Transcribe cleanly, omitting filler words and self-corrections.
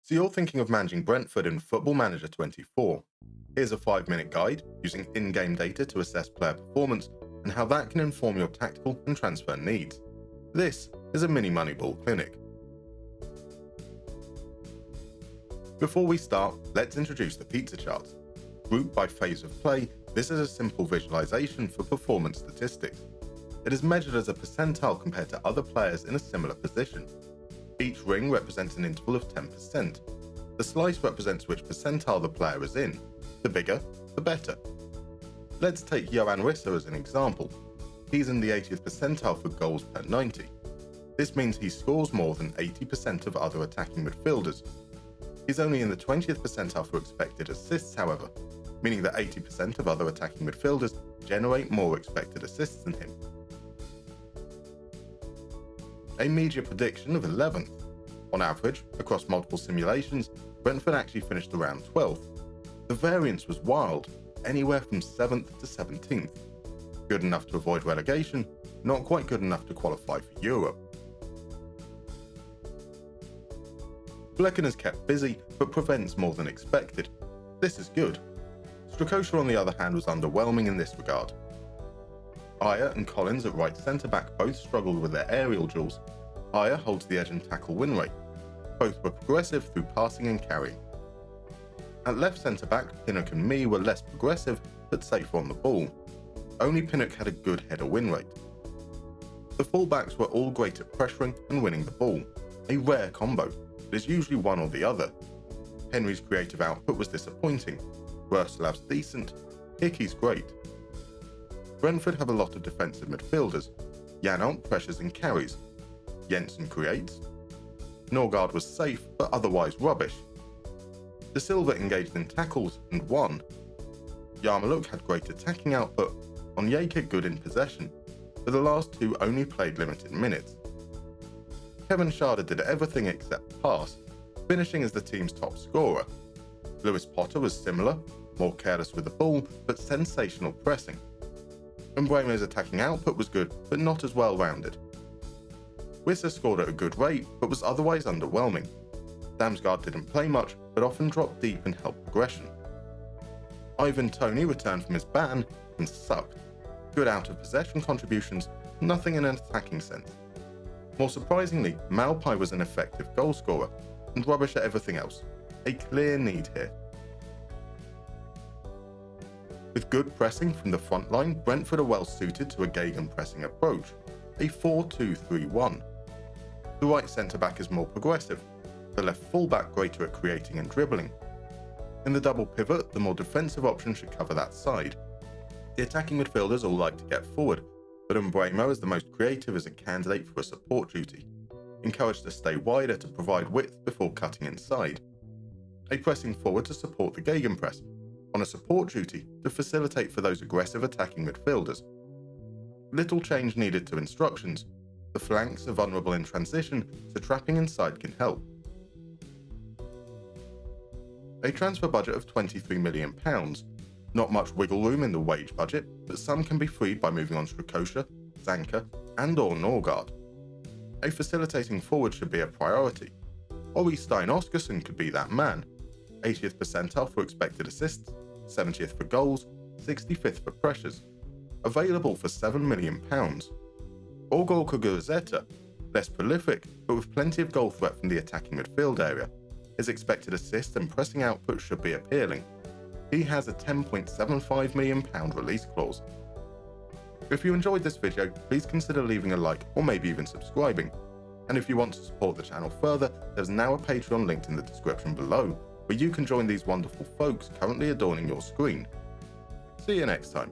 So you're thinking of managing Brentford in Football Manager 24. Here's a 5-minute guide using in-game data to assess player performance and how that can inform your tactical and transfer needs. This is a mini Moneyball clinic. Before we start, let's introduce the pizza charts. Grouped by phase of play, this is a simple visualization for performance statistics. It is measured as a percentile compared to other players in a similar position. Each ring represents an interval of 10%. The slice represents which percentile the player is in. The bigger, the better. Let's take Johan Risser as an example. He's in the 80th percentile for goals per 90. This means he scores more than 80% of other attacking midfielders. He's only in the 20th percentile for expected assists, however, meaning that 80% of other attacking midfielders generate more expected assists than him. A media prediction of 11th. On average, across multiple simulations, Brentford actually finished around 12th. The variance was wild, anywhere from 7th to 17th. Good enough to avoid relegation, not quite good enough to qualify for Europe. Blecken is kept busy, but prevents more than expected. This is good. Strakosha, on the other hand, was underwhelming in this regard. Ayer and Collins at right centre-back both struggled with their aerial duels. Ayer holds the edge and tackle win rate. Both were progressive through passing and carrying. At left centre-back, Pinnock and Mee were less progressive, but safer on the ball. Only Pinnock had a good header win rate. The full-backs were all great at pressuring and winning the ball. A rare combo. It is usually one or the other. Henry's creative output was disappointing. Verslav's decent. Hickey's great. Brentford have a lot of defensive midfielders. Janelt pressures and carries. Jensen creates. Norgard was safe, but otherwise rubbish. De Silva engaged in tackles and won. Yarmouk had great attacking output. Onyeka good in possession, but the last two only played limited minutes. Kevin Schade did everything except pass, finishing as the team's top scorer. Lewis Potter was similar, more careless with the ball, but sensational pressing. Mbeumo's attacking output was good, but not as well-rounded. Wisser scored at a good rate, but was otherwise underwhelming. Damsgaard didn't play much, but often dropped deep and helped progression. Ivan Toney returned from his ban and sucked. Good out-of-possession contributions, nothing in an attacking sense. More surprisingly, Malpai was an effective goalscorer, and rubbish at everything else. A clear need here. With good pressing from the front line, Brentford are well suited to a gegenpressing approach, a 4-2-3-1. The right centre-back is more progressive, the left full-back greater at creating and dribbling. In the double pivot, the more defensive option should cover that side. The attacking midfielders all like to get forward, but Mbeumo, as the most creative, is a candidate for a support duty, encouraged to stay wider to provide width before cutting inside. A pressing forward to support the gegenpress, on a support duty to facilitate for those aggressive attacking midfielders. Little change needed to instructions. The flanks are vulnerable in transition, so trapping inside can help. A transfer budget of £23 million. Not much wiggle room in the wage budget, but some can be freed by moving on Strakosha, Zanka, and/or Norgard. A facilitating forward should be a priority. Ori Stein Oskarsson could be that man. 80th percentile for expected assists, 70th for goals, 65th for pressures. Available for £7 million. Orgol Kuguruzeta, less prolific, but with plenty of goal threat from the attacking midfield area. His expected assist and pressing output should be appealing. He has a £10.75 million release clause. If you enjoyed this video, please consider leaving a like or maybe even subscribing. And if you want to support the channel further, there's now a Patreon linked in the description below, where you can join these wonderful folks currently adorning your screen. See you next time.